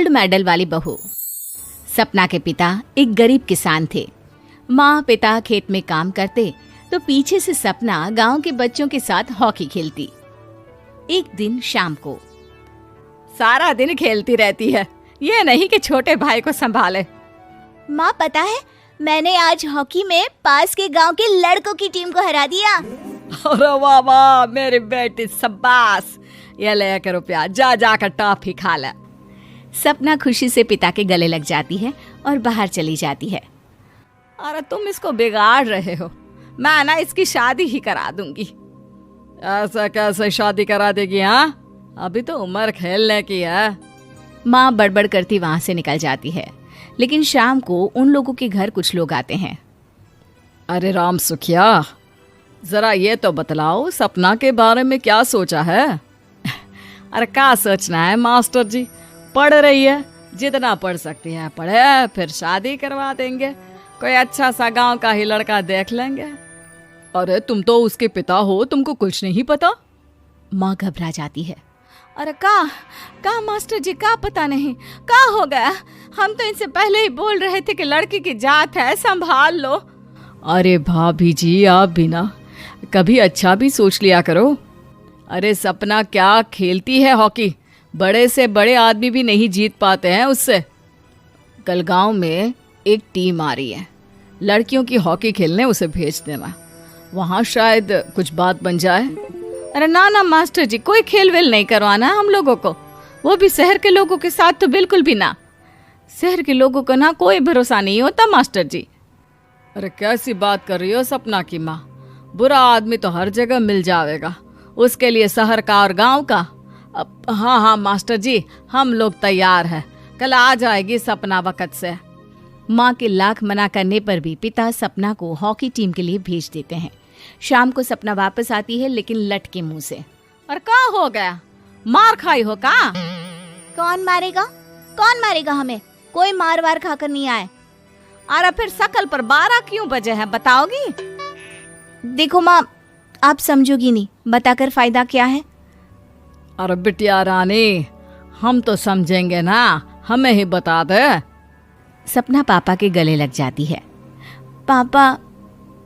Gold medal वाली बहू। सपना के पिता एक गरीब किसान थे। माँ पिता खेत में काम करते तो पीछे से सपना गांव के बच्चों के साथ हॉकी खेलती। एक दिन शाम को, सारा दिन खेलती रहती है, ये नहीं कि छोटे भाई को संभाले। माँ पता है, मैंने आज हॉकी में पास के गांव के लड़कों की टीम को हरा दिया। अरे वाह वाह मेरी बेटी, शाबाश। ये लेकर रुपया, जा जाकर टॉफी खा ले। सपना खुशी से पिता के गले लग जाती है और बाहर चली जाती है। अरे तुम इसको बिगाड़ रहे हो, मैं ना इसकी शादी ही करा दूंगी। ऐसा कैसे शादी करा देगी? हाँ, अभी तो उम्र खेलने की है। माँ बड़बड़ करती वहां से निकल जाती है। लेकिन शाम को उन लोगों के घर कुछ लोग आते हैं। अरे राम सुखिया, जरा ये तो बतलाओ, सपना के बारे में क्या सोचा है? अरे क्या सोचना है मास्टर जी, पढ़ रही है, जितना पढ़ सकती है पढ़े, फिर शादी करवा देंगे, कोई अच्छा सा गांव का ही लड़का देख लेंगे। अरे तुम तो उसके पिता हो, तुमको कुछ नहीं पता? माँ घबरा जाती है। अरे का मास्टर जी, का पता नहीं, का हो गया? हम तो इनसे पहले ही बोल रहे थे कि लड़की की जात है, संभाल लो। अरे भाभी जी, आप भी ना कभी अच्छा भी सोच लिया करो। अरे सपना क्या खेलती है हॉकी, बड़े से बड़े आदमी भी नहीं जीत पाते हैं उससे। कल गांव में एक टीम आ रही है, लड़कियों की हॉकी खेलने उसे भेज देना, वहां शायद कुछ बात बन जाए। अरे ना मास्टर जी, कोई खेल वेल नहीं करवाना हम लोगों को, वो भी शहर के लोगों के साथ तो बिल्कुल भी ना। शहर के लोगों को ना कोई भरोसा नहीं होता मास्टर जी। अरे कैसी बात कर रही हो सपना की माँ, बुरा आदमी तो हर जगह मिल जाएगा, उसके लिए शहर का और गांव का। हाँ मास्टर जी, हम लोग तैयार हैं, कल आ जाएगी सपना वक्त से। माँ के लाख मना करने पर भी पिता सपना को हॉकी टीम के लिए भेज देते हैं। शाम को सपना वापस आती है, लेकिन लट के मुंह से। और क्या हो गया, मार खाई हो का? कौन मारेगा हमें? कोई मार वार खाकर नहीं आए। अरे फिर शकल पर 12 क्यों बजे हैं, बताओगी? देखो माँ, आप समझोगी नहीं, बताकर फायदा क्या है? अरे बिटिया रानी, हम तो समझेंगे ना, हमें ही बता दे। सपना पापा के गले लग जाती है। पापा,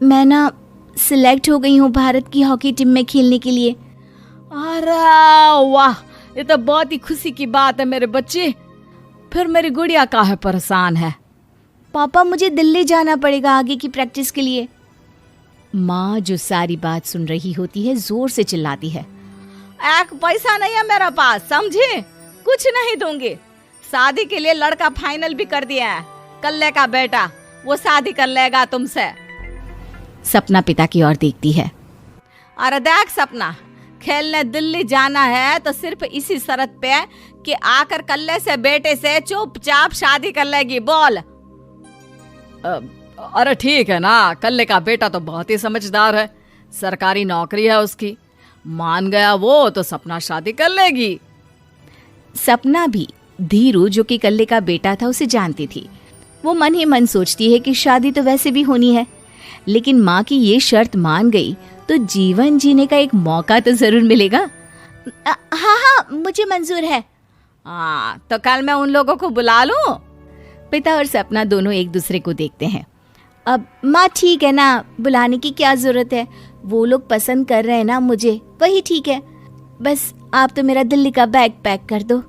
मैं ना सिलेक्ट हो गई हूँ भारत की हॉकी टीम में खेलने के लिए। अरे वाह, ये तो बहुत ही खुशी की बात है मेरे बच्चे। फिर मेरी गुड़िया काहे परेशान है? पापा, मुझे दिल्ली जाना पड़ेगा आगे की प्रैक्टिस के लिए। माँ जो सारी बात सुन रही होती है, जोर से चिल्लाती है। एक पैसा नहीं है मेरे पास, समझी? कुछ नहीं दूंगी। शादी के लिए लड़का फाइनल भी कर दिया है, कल्ले का बेटा, वो शादी कर लेगा तुमसे। सपना पिता की ओर देखती है। अरे देख सपना, खेलने दिल्ली जाना है तो सिर्फ इसी शर्त पे कि आकर कल्ले से बेटे से चुपचाप शादी कर लेगी, बोल। अरे ठीक है ना, कल्ले का बेटा तो बहुत ही समझदार है, सरकारी नौकरी है उसकी, मान गया वो तो सपना शादी कर लेगी। सपना भी धीरू, जो कि कल्ले का बेटा था, उसे जानती थी। वो मन ही मन सोचती है कि शादी तो वैसे भी होनी है, लेकिन माँ की ये शर्त मान गई तो जीवन जीने का एक मौका तो जरूर मिलेगा। हाँ, मुझे मंजूर है। हाँ, तो कल मैं उन लोगों को बुला लूं? पिता और सपना दोनों एक दूसरे को देखते हैं। अब माँ ठीक है ना, बुलाने की क्या जरूरत है, वो लोग पसंद कर रहे हैं ना मुझे, वही ठीक है। बस आप तो मेरा दिल्ली का बैग पैक कर दो।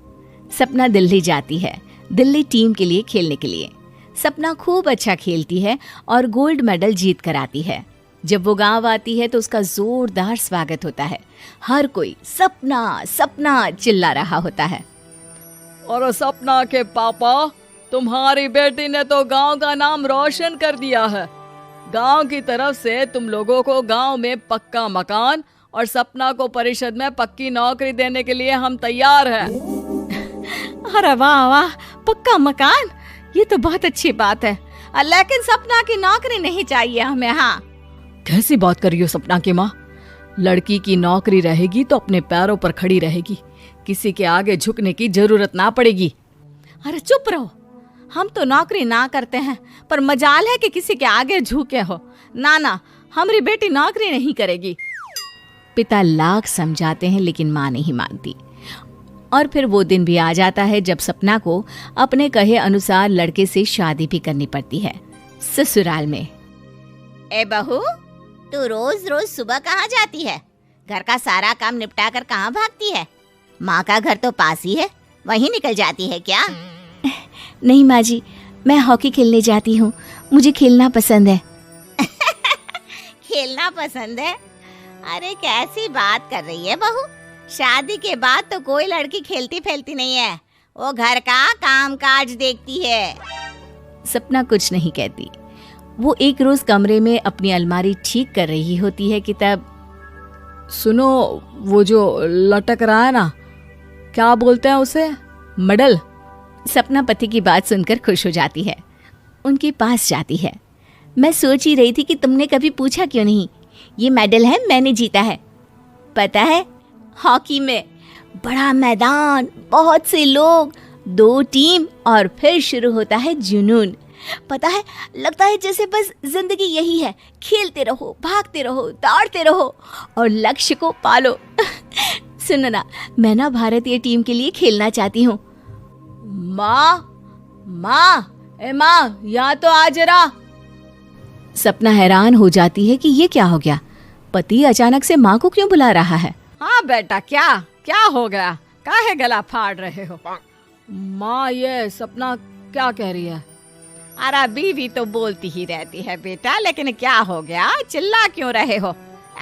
सपना दिल्ली जाती है, दिल्ली टीम के लिए खेलने के लिए। सपना खूब अच्छा खेलती है और गोल्ड मेडल जीत कर आती है। जब वो गांव आती है तो उसका जोरदार स्वागत होता है। हर कोई सपना सपना चिल्ला रहा होता है। और सपना के पापा, तुम्हारी बेटी ने तो गांव का नाम रोशन कर दिया है। गांव की तरफ से तुम लोगों को गांव में पक्का मकान और सपना को परिषद में पक्की नौकरी देने के लिए हम तैयार हैं। अरे वाह वाह, पक्का मकान, ये तो बहुत अच्छी बात है, लेकिन सपना की नौकरी नहीं चाहिए हमें। हाँ, कैसी बात कर रही हो सपना की माँ? लड़की की नौकरी रहेगी तो अपने पैरों पर खड़ी रहेगी, किसी के आगे झुकने की जरूरत ना पड़ेगी। अरे चुप रहो, हम तो नौकरी ना करते हैं, पर मजाल है कि किसी के आगे झुके हो। ना, हमारी बेटी नौकरी नहीं करेगी। पिता लाख समझाते हैं, लेकिन माँ नहीं मानती। और फिर वो दिन भी आ जाता है जब सपना को अपने कहे अनुसार लड़के से शादी भी करनी पड़ती है ससुराल में। ए बहू, तू रोज रोज सुबह कहाँ जाती है? घर का सारा काम निपटा कर कहाँ भागती है? माँ का घर तो पास ही है, वहीं निकल जाती है क्या? नहीं माँ जी, मैं हॉकी खेलने जाती हूँ, मुझे खेलना पसंद है। खेलना पसंद है? अरे कैसी बात कर रही है बहू, शादी के बाद तो कोई लड़की खेलती फैलती नहीं है, वो घर का काम काज देखती है। सपना कुछ नहीं कहती। वो एक रोज कमरे में अपनी अलमारी ठीक कर रही होती है कि तब सुनो, वो जो लटक रहा है ना, क्या बोलते हैं उसे? मेडल। सपना पति की बात सुनकर खुश हो जाती है, उनके पास जाती है। मैं सोच ही रही थी कि तुमने कभी पूछा क्यों नहीं। ये मेडल है, मैंने जीता है, पता है, हॉकी में। बड़ा मैदान, बहुत से लोग, 2 टीम और फिर शुरू होता है जुनून। पता है, लगता है जैसे बस जिंदगी यही है, खेलते रहो, भागते रहो, दौड़ते रहो और लक्ष्य को पालो। सुनो ना, मैं ना भारतीय टीम के लिए खेलना चाहती हूँ। माँ, यहाँ तो आ जरा। सपना हैरान हो जाती है कि ये क्या हो गया, पति अचानक से माँ को क्यों बुला रहा है। हाँ बेटा, क्या हो गया? काहे गला फाड़ रहे हो? माँ, ये सपना क्या कह रही है? अरे बीवी तो बोलती ही रहती है बेटा, लेकिन क्या हो गया, चिल्ला क्यों रहे हो?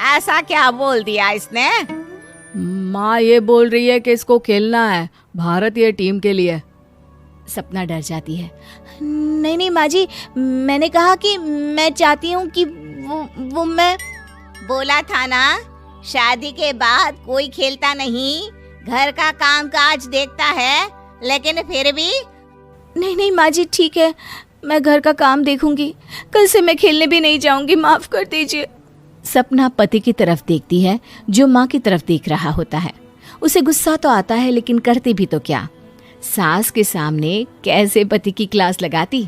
ऐसा क्या बोल दिया इसने? माँ ये बोल रही है कि इसको खेलना है भारतीय टीम के लिए। सपना डर जाती है। नहीं माँ जी, मैंने कहा कि मैं चाहती हूँ कि वो मैं बोला था ना, शादी के बाद कोई खेलता नहीं, घर का काम काज देखता है, लेकिन फिर भी। नहीं माँ जी, ठीक है, मैं घर का काम देखूंगी, कल से मैं खेलने भी नहीं जाऊंगी, माफ कर दीजिए। सपना पति की तरफ देखती है जो माँ की तरफ देख रहा होता है। उसे गुस्सा तो आता है, लेकिन करती भी तो क्या, सास के सामने कैसे पति की क्लास लगाती।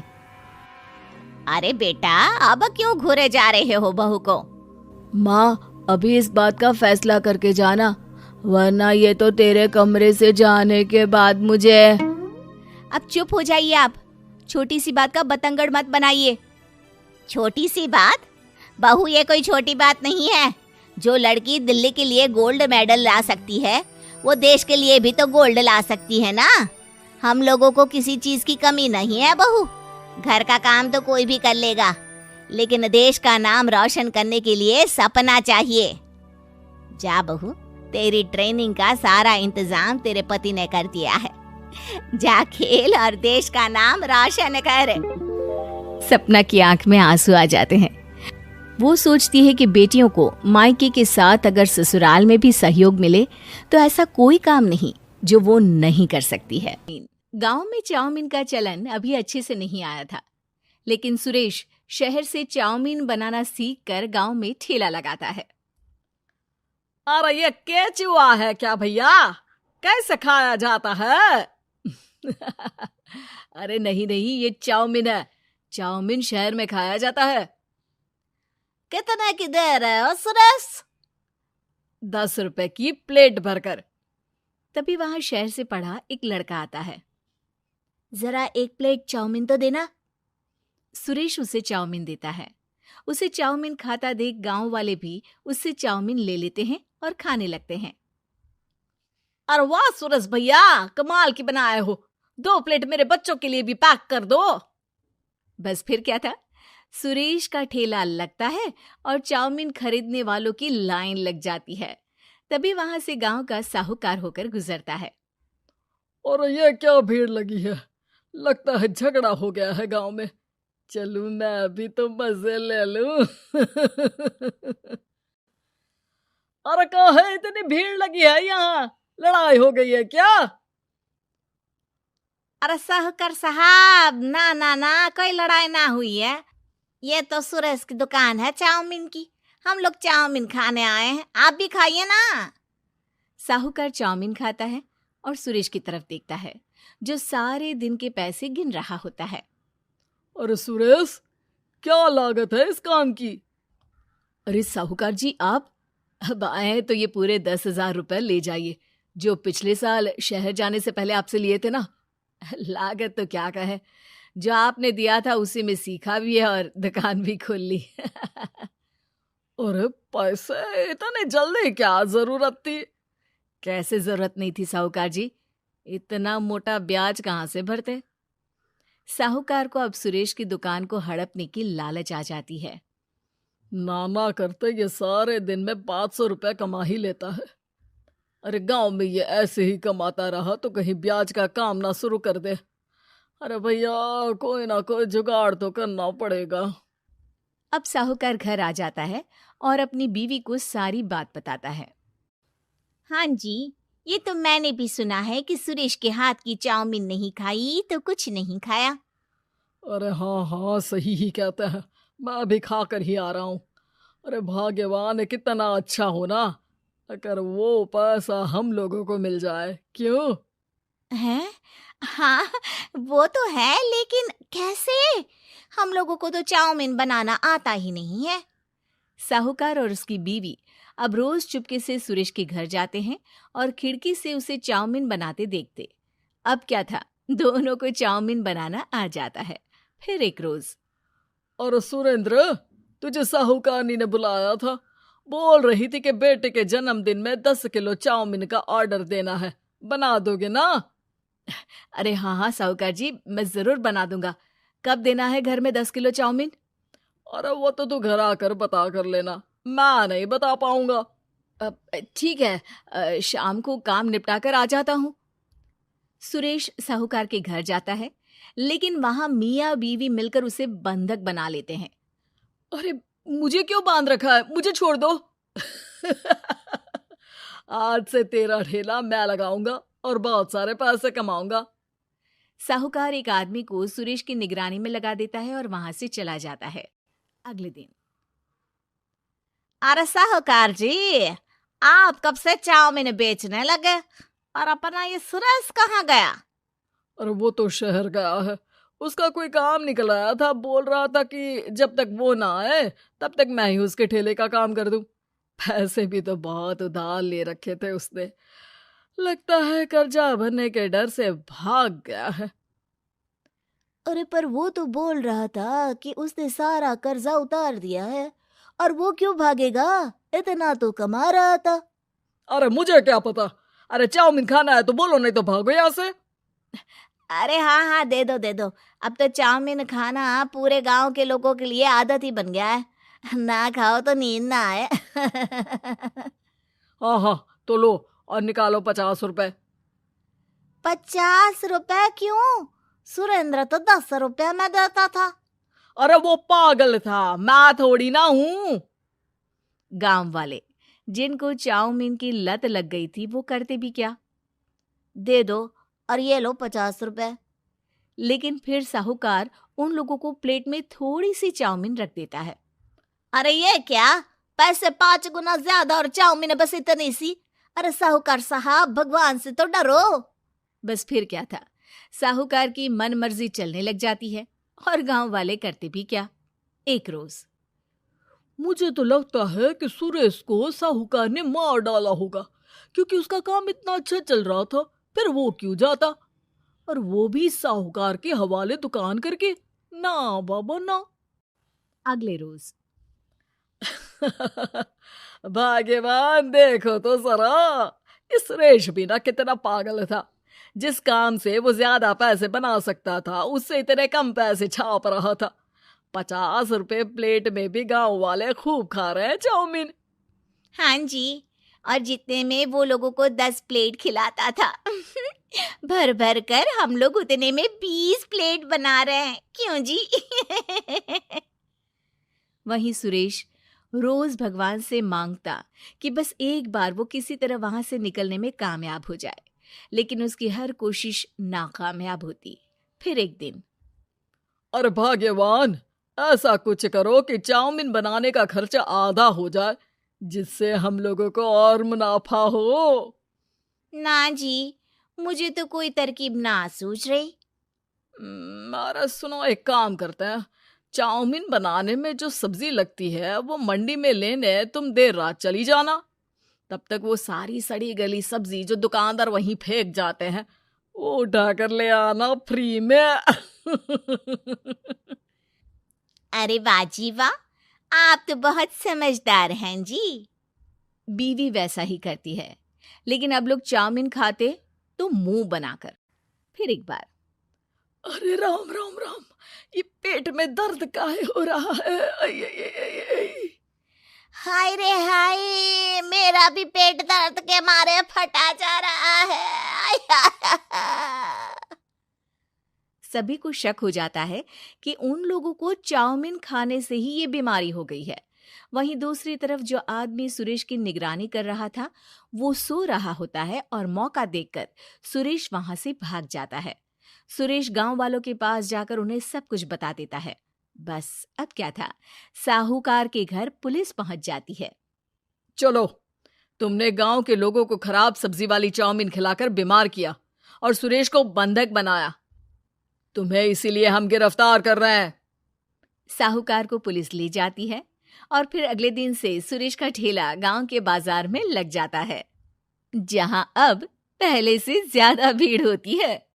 अरे बेटा, अब क्यों घूरे जा रहे हो बहू को? माँ, अभी इस बात का फैसला करके जाना, वरना ये तो तेरे कमरे से जाने के बाद मुझे। अब चुप हो जाइए आप, छोटी सी बात का बतंगड़ मत बनाइए। छोटी सी बात? बहू, ये कोई छोटी बात नहीं है। जो लड़की दिल्ली के लिए गोल्ड मेडल ला सकती है, वो देश के लिए भी तो गोल्ड ला सकती है ना। हम लोगों को किसी चीज की कमी नहीं है बहू, घर का काम तो कोई भी कर लेगा, लेकिन देश का नाम रोशन करने के लिए सपना चाहिए। जा बहू, तेरी ट्रेनिंग का सारा इंतजाम तेरे पति ने कर दिया है, जा खेल और देश का नाम रोशन कर। सपना की आंख में आंसू आ जाते हैं। वो सोचती है कि बेटियों को मायके के साथ अगर ससुराल में भी सहयोग मिले तो ऐसा कोई काम नहीं जो वो नहीं कर सकती है। गांव में चाउमीन का चलन अभी अच्छे से नहीं आया था, लेकिन सुरेश शहर से चाउमीन बनाना सीखकर गांव में ठेला लगाता है। अरे ये केचुआ है क्या भैया? कैसे खाया जाता है? अरे नहीं, ये चाउमीन है। चाउमीन शहर में खाया जाता है। कितने की दे रहे हो सुरेश? 10 रुपए की प्लेट भरकर। तभी वहां शहर से पढ़ा एक लड़का आता है। जरा 1 प्लेट चाउमीन तो देना। सुरेश उसे चाउमीन देता है। उसे चाउमीन खाता देख गांव वाले भी उससे चाउमीन ले लेते हैं और खाने लगते हैं। अरे वाह सुरेश भैया, कमाल की बनाए हो, 2 प्लेट मेरे बच्चों के लिए भी पैक कर दो। बस फिर क्या था, सुरेश का ठेला लगता है और चाउमीन खरीदने वालों की लाइन लग जाती है। तभी वहां से गांव का साहूकार होकर गुजरता है। और ये क्या भीड़ लगी है, लगता है झगड़ा हो गया है गांव में। चलूं मैं अभी तो मजे ले लूं। अरे कहाँ है, इतनी भीड़ लगी है यहाँ, लड़ाई हो गई है क्या? अरे साहूकार साहब, ना कोई लड़ाई ना हुई है, ये तो सुरेश की दुकान है चाउमीन की, हम लोग चाउमीन खाने आए हैं, आप भी खाइए ना। साहूकार चाउमीन खाता है और सुरेश की तरफ देखता है जो सारे दिन के पैसे गिन रहा होता है। अरे सुरेश, क्या लागत है इस काम की? अरे साहूकार जी, आप अब आए तो ये पूरे 10,000 रुपए ले जाइए, जो पिछले साल शहर जाने से पहले आपसे लिए थे ना। लागत तो क्या कहे, जो आपने दिया था उसी में सीखा भी है और दुकान भी खोल ली। अरे पैसे इतने जल्दी क्या जरूरत थी? कैसे जरूरत नहीं थी साहूकार जी, इतना मोटा ब्याज कहाँ से भरते। साहूकार को अब सुरेश की दुकान को हड़पने की लालच आ जाती है। नाना करते ये सारे दिन में 500 रुपए कमा ही लेता है। अरे गांव में ये ऐसे ही कमाता रहा तो कहीं ब्याज का काम ना शुरू कर दे। अरे भैया कोई ना कोई जुगाड़ तो करना पड़ेगा। अब साहूकार घर आ जाता है और अपनी बीवी को सारी बात बताता है। हाँ जी, ये तो मैंने भी सुना है कि सुरेश के हाथ की चाउमीन नहीं खाई तो कुछ नहीं खाया। अरे हाँ हाँ सही ही कहते हैं, मैं अभी खा कर ही आ रहा हूँ। अरे भाग्यवान है, कितना अच्छा हो ना अगर वो पैसा हम लोगों को मिल जाए। क्यों? हैं? हाँ, वो तो है, लेकिन कैसे? हम लोगों को तो चाउमीन बनाना आता ही नहीं है। साहूकार और उसकी बीवी अब रोज चुपके से सुरेश के घर जाते हैं और खिड़की से उसे चाउमीन बनाते देखते। अब क्या था, दोनों को चाउमीन बनाना आ जाता है। फिर एक रोज, और सुरेंद्र, तुझे साहूकारनी ने बुलाया था, बोल रही थी कि बेटे के जन्मदिन में 10 किलो चाउमीन का ऑर्डर देना है, बना दोगे ना? अरे हाँ हाँ साहूकार जी, मैं जरूर बना दूंगा। कब देना है घर में 10 किलो चाउमीन? अरे वो तो तू घर आकर बता कर लेना, मैं नहीं बता पाऊंगा। ठीक है, शाम को काम निपटा कर आ जाता हूँ। सुरेश साहूकार के घर जाता है, लेकिन वहां मियाँ बीवी मिलकर उसे बंधक बना लेते हैं। अरे मुझे क्यों बांध रखा है, मुझे छोड़ दो। आज से तेरा ठेला मैं लगाऊंगा और बहुत सारे पैसे कमाऊंगा। साहूकार एक आदमी को सुरेश की निगरानी में लगा देता है और वहां से चला जाता है। अगले दिन, अरे साहूकार जी, आप कब से चाउमीन बेचने लगे और अपना ये सुरेश कहाँ गया? और वो तो शहर गया है, उसका कोई काम निकल आया था, बोल रहा था कि जब तक वो ना आए तब तक मैं ही उसके ठेले का काम कर दूं। पैसे भी तो बहुत उधार ले रखे थे उसने, लगता है कर्जा भरने के डर से भाग गया है। अरे पर वो तो बोल रहा था कि उसने सारा कर्जा उतार दिया है, और वो क्यों भागेगा? इतना तो कमा रहा था। अरे मुझे क्या पता, अरे चाउमीन खाना है तो बोलो, नहीं तो भागो यहाँ से। अरे हाँ हाँ, दे दो दे दो। अब तो चाउमीन खाना पूरे गांव के लोगों के लिए आदत ही बन गया है, ना खाओ तो नींद ना आए। हाँ हाँ तो लो और निकालो 50 रुपए। 50 रुपए क्यों? सुरेंद्र तो 10 रुपए में देता था। अरे वो पागल था, मैं थोड़ी ना हूँ। गांव वाले जिनको चाउमीन की लत लग गई थी वो करते भी क्या, दे दो और ये लो 50 रुपए। लेकिन फिर साहूकार उन लोगों को प्लेट में थोड़ी सी चाउमीन रख देता है। अरे ये क्या, पैसे 5 गुना ज्यादा और चाउमीन बस इतनी सी? अरे साहूकार साहब, भगवान से तो डरो। बस फिर क्या था, साहूकार की मन मर्जी चलने लग जाती है और गांव वाले करते भी क्या। एक रोज, मुझे तो लगता है कि सुरेश को साहूकार ने मार डाला होगा, क्योंकि उसका काम इतना अच्छा चल रहा था, फिर वो क्यों जाता, और वो भी साहूकार के हवाले दुकान करके। ना बाबा ना। अगले रोज, भाग्यवान, देखो तो जरा, इस सुरेश भी ना कितना पागल था। जिस काम से वो ज्यादा पैसे बना सकता था उससे इतने कम पैसे छाप रहा था। 50 रुपए प्लेट में भी गांव वाले खूब खा रहे हैं चाउमीन। हाँ जी, और जितने में वो लोगों को 10 प्लेट खिलाता था, भर भर कर हम लोग उतने में 20 प्लेट बना रहे हैं। क्यों जी? वहीं सुरेश रोज भगवान से मांगता कि बस एक बार वो किसी तरह वहां से निकलने में कामयाब हो जाए, लेकिन उसकी हर कोशिश नाकामयाब होती। फिर एक दिन, अरे भाग्यवान, ऐसा कुछ करो कि चाउमीन बनाने का खर्चा आधा हो जाए, जिससे हम लोगों को और मुनाफा हो। ना जी, मुझे तो कोई तरकीब ना सूझ रही। अरे सुनो, एक काम करते हैं, चाउमीन बनाने में जो सब्जी लगती है वो मंडी में लेने तुम देर रात चली जाना, तब तक वो सारी सड़ी गली सब्जी जो दुकानदार वहीं फेंक जाते हैं वो उठा कर ले आना फ्री में। अरे वाह जी वाह, आप तो बहुत समझदार हैं जी। बीवी वैसा ही करती है, लेकिन अब लोग चाउमीन खाते तो मुंह बनाकर। फिर एक बार, अरे राम राम राम, ये पेट में दर्द काहे हो रहा है? आई, आई, आई, आई, आई। हाय रे हाय, मेरा भी पेट दर्द के मारे फटा जा रहा है। सभी को शक हो जाता है कि उन लोगों को चाउमीन खाने से ही ये बीमारी हो गई है। वहीं दूसरी तरफ जो आदमी सुरेश की निगरानी कर रहा था वो सो रहा होता है और मौका देखकर सुरेश वहां से भाग जाता है। सुरेश गांव वालों के पास जाकर उन्हें सब कुछ बता देता है। बस अब क्या था, साहूकार के घर पुलिस पहुंच जाती है। चलो, तुमने गांव के लोगों को खराब सब्जी वाली चाउमीन खिलाकर बीमार किया और सुरेश को बंधक बनाया। तुम्हें इसीलिए हम गिरफ्तार कर रहे हैं। साहूकार को पुलिस ले जाती है और फिर अगले दिन से सुरेश का ठेला गांव के बाजार में लग जाता है, जहां अब पहले से ज्यादा भीड़ होती है।